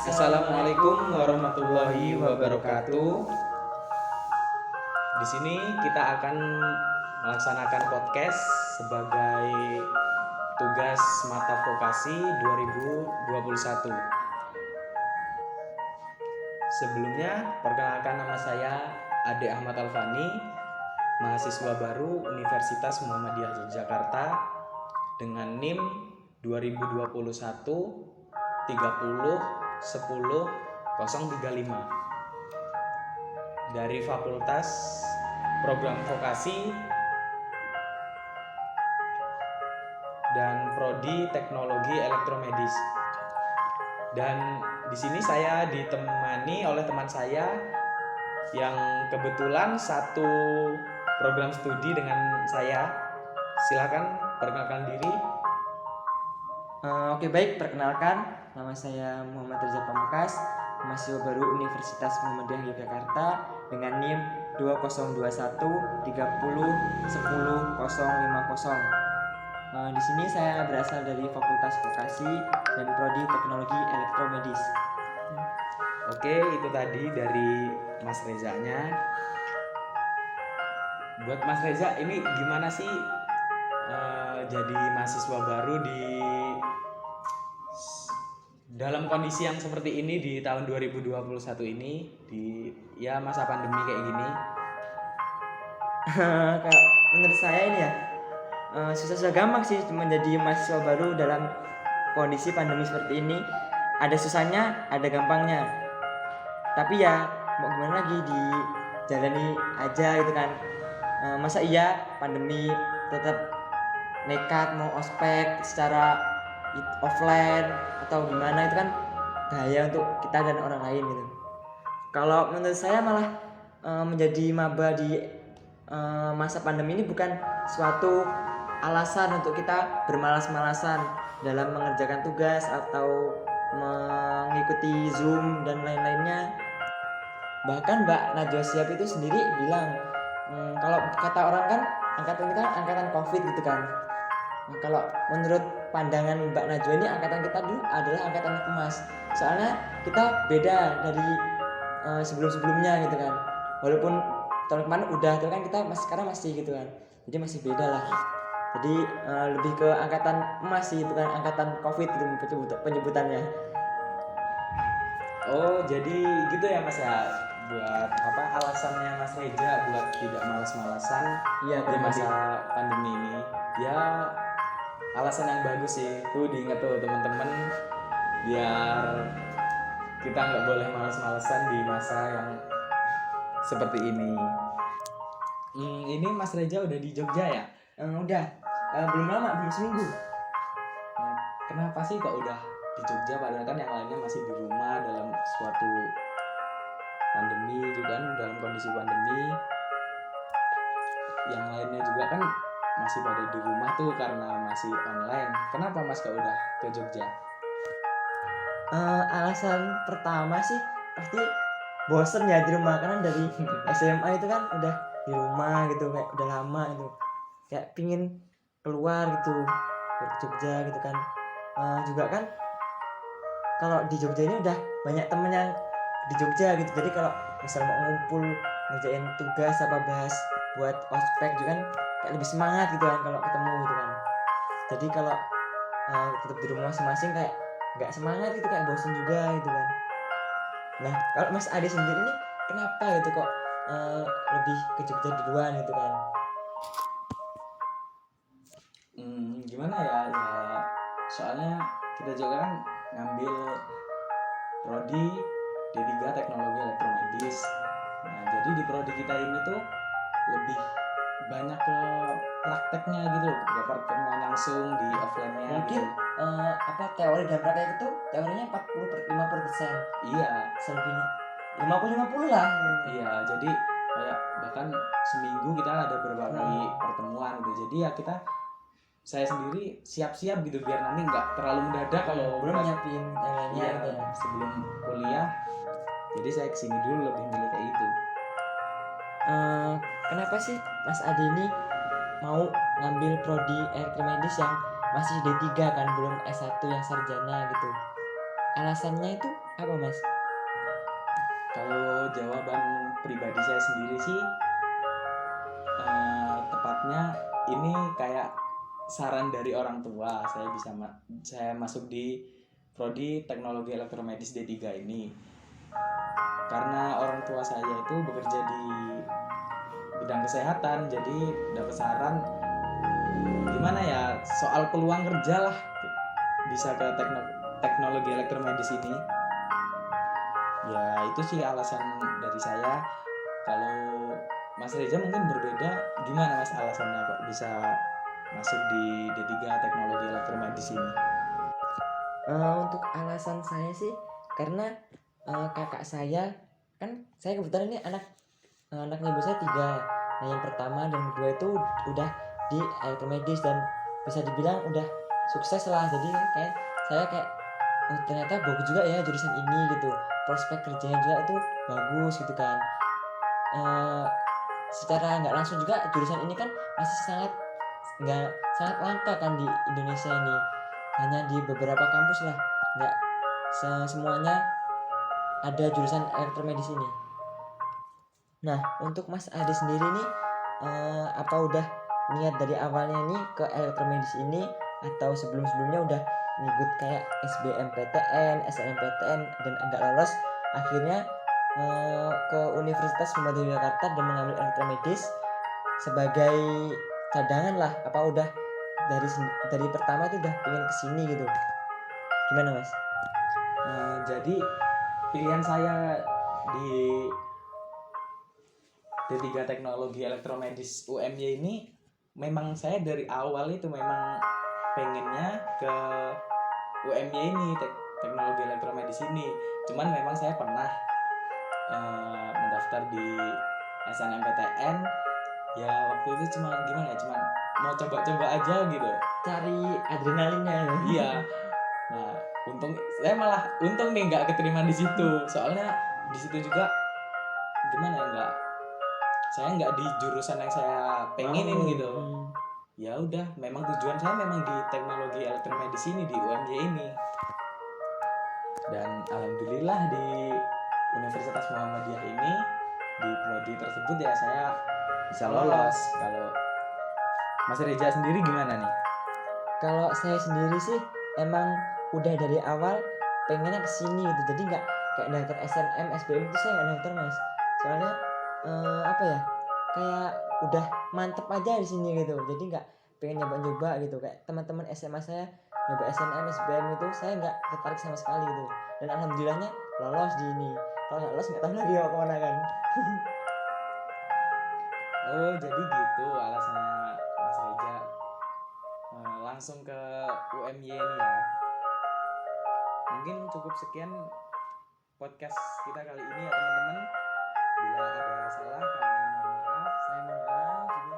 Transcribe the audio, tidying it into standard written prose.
Assalamualaikum warahmatullahi wabarakatuh. Di sini kita akan melaksanakan podcast sebagai tugas mata vokasi 2021. Sebelumnya, perkenalkan nama saya Ade Ahmad Alfani, mahasiswa baru Universitas Muhammadiyah Yogyakarta dengan NIM 2021 30 10 035 dari Fakultas Program Vokasi dan Prodi Teknologi Elektromedis. Dan di sini saya ditemani oleh teman saya yang kebetulan satu program studi dengan saya. Silakan perkenalkan diri. Oke, baik, perkenalkan, nama saya Muhammad Reza Pamungkas, mahasiswa baru Universitas Muhammadiyah Yogyakarta dengan NIM 2021 30 10 050. Di sini saya berasal dari Fakultas Vokasi dan Prodi Teknologi Elektromedis. Oke, itu tadi dari Mas Rezanya. Buat Mas Reza, ini gimana sih jadi mahasiswa baru di dalam kondisi yang seperti ini di tahun 2021 ini, di masa pandemi kayak gini? Kalau menurut saya ini susah-susah gampang sih menjadi mahasiswa baru dalam kondisi pandemi seperti ini. Ada susahnya, ada gampangnya. Tapi ya mau gimana lagi, dijalani aja gitu kan. Masa iya pandemi tetap nekat mau ospek secara offline atau gimana, itu kan bahaya untuk kita dan orang lain gitu. Kalau menurut saya malah menjadi maba di masa pandemi ini bukan suatu alasan untuk kita bermalas-malasan dalam mengerjakan tugas atau mengikuti Zoom dan lain-lainnya. Bahkan Mbak Najwa Shihab itu sendiri bilang, kalau kata orang kan angkatan kita angkatan COVID gitu kan. Kalau menurut pandangan Mbak Najwa ini, angkatan kita dulu adalah angkatan emas. Soalnya kita beda dari sebelum-sebelumnya gitu kan. Walaupun tahun kemarin udah, tapi kan kita sekarang masih gitu kan. Jadi masih beda lah. Jadi lebih ke angkatan emas sih, bukan angkatan COVID gitu penyebutannya. Oh, jadi gitu ya Mas ya. Buat apa alasannya Mas Reza buat tidak malas-malasan di masa pandemi ini? Ya, alasan yang bagus sih. Tuh diingat tuh teman-teman, biar kita nggak boleh malas-malasan di masa yang seperti ini. Ini Mas Reza udah di Jogja ya? Udah, belum lama, belum seminggu. Kenapa sih kok udah di Jogja padahal kan yang lainnya masih di rumah dalam suatu pandemi juga kan, dalam kondisi pandemi yang lainnya juga kan masih pada di rumah tuh karena masih online. Kenapa Mas kok udah ke Jogja? Alasan pertama sih pasti bosen ya di rumah, karena dari SMA itu kan udah di rumah gitu, kayak udah lama itu, kayak pingin keluar gitu ke Jogja gitu kan. Juga kan kalau di Jogja ini udah banyak temen yang di Jogja gitu, jadi kalau misal mau ngumpul ngerjain tugas apa bahas buat ospek juga kan kayak lebih semangat gitu kan kalau ketemu gitu kan. Jadi kalau tetap di rumah masing-masing kayak nggak semangat gitu, kayak bosen juga gitu kan. Nah, kalau Mas Ade sendiri nih kenapa gitu kok lebih ke Jogja duluan gitu kan? Gimana ya, soalnya kita juga kan ngambil prodi D3 Teknologi Elektromedis. Nah, jadi di prodi kita ini tuh lebih banyak ke prakteknya gitu, ke pertemuan langsung di offline-nya. Mungkin gitu. Teori dan praktek itu teorinya 50% Iya, selebihnya 50-50 lah. Iya, jadi kayak bahkan seminggu kita ada beberapa kali pertemuan gitu. Jadi ya saya sendiri siap-siap gitu biar nanti nggak terlalu mendadak kalau belum nyiapin iya, gitu ya. Sebelum kuliah, jadi saya kesini dulu lebih milih kayak itu. Kenapa sih Mas Adi ini mau ngambil prodi elektromedis yang masih D3 kan, belum S1 yang sarjana gitu? Alasannya itu Apa Mas? Kalau jawaban pribadi saya sendiri sih tepatnya ini kayak saran dari orang tua. Saya masuk di prodi Teknologi Elektromedis D3 ini karena orang tua saya itu bekerja di bidang kesehatan, jadi dapat saran gimana ya soal peluang kerja lah bisa ke teknologi elektromedis ini. Ya itu sih alasan dari saya. Kalau Mas Reza mungkin berbeda, gimana Mas alasannya kok bisa masuk di D3 teknologi elektromedis ini? Untuk alasan saya sih karena kakak saya kan, saya kebetulan ini anaknya ibu saya 3. Nah yang pertama dan kedua itu udah di elektromedis dan bisa dibilang udah sukses lah. Jadi saya oh ternyata bagus juga ya jurusan ini gitu, prospek kerjanya juga itu bagus gitu kan. Secara nggak langsung juga jurusan ini kan masih sangat langka kan di Indonesia ini, hanya di beberapa kampus lah, nggak semuanya ada jurusan elektromedis ini. Nah untuk Mas Adi sendiri nih, apa udah niat dari awalnya nih ke elektromedis ini atau sebelumnya udah ngikut kayak SBMPTN, SNMPTN dan enggak lolos, akhirnya ke Universitas Muhammadiyah Yogyakarta dan mengambil elektromedis sebagai cadangan lah, apa udah dari pertama itu udah pengen kesini gitu, gimana Mas? Jadi pilihan saya di D3 Teknologi Elektromedis UMY ini memang saya dari awal itu memang pengennya ke UMY ini, teknologi elektromedis ini. Cuman memang saya pernah mendaftar di SNMPTN. Ya waktu itu cuma gimana ya, cuma mau coba-coba aja gitu, Cari adrenalinnya ya. iya. Nah untung nih nggak keterima di situ, soalnya di situ juga gimana ya, saya nggak di jurusan yang saya pengenin gitu. Ya udah, memang tujuan saya memang di teknologi elektromedis ini, di UMY ini. Dan alhamdulillah di Universitas Muhammadiyah ini, di prodi tersebut ya saya bisa lolos. Kalau Mas Reza sendiri gimana nih? Kalau saya sendiri sih emang udah dari awal pengennya kesini gitu, jadi nggak kayak daftar SNM, SBM itu saya nggak daftar Mas, soalnya apa ya, kayak udah mantep aja di sini gitu, jadi nggak pengen nyoba-nyoba gitu kayak teman-teman SMA saya nyoba SNM, SBM itu saya nggak tertarik sama sekali gitu. Dan alhamdulillahnya lolos di ini. Kalau nggak lolos nggak tahu lagi mau kemana kan. Oh jadi gitu alasannya Mas Reza langsung ke UMY ini ya. Mungkin cukup sekian podcast kita kali ini ya teman-teman. Bila ada salah kami mohon maaf. Saya mohon maaf juga.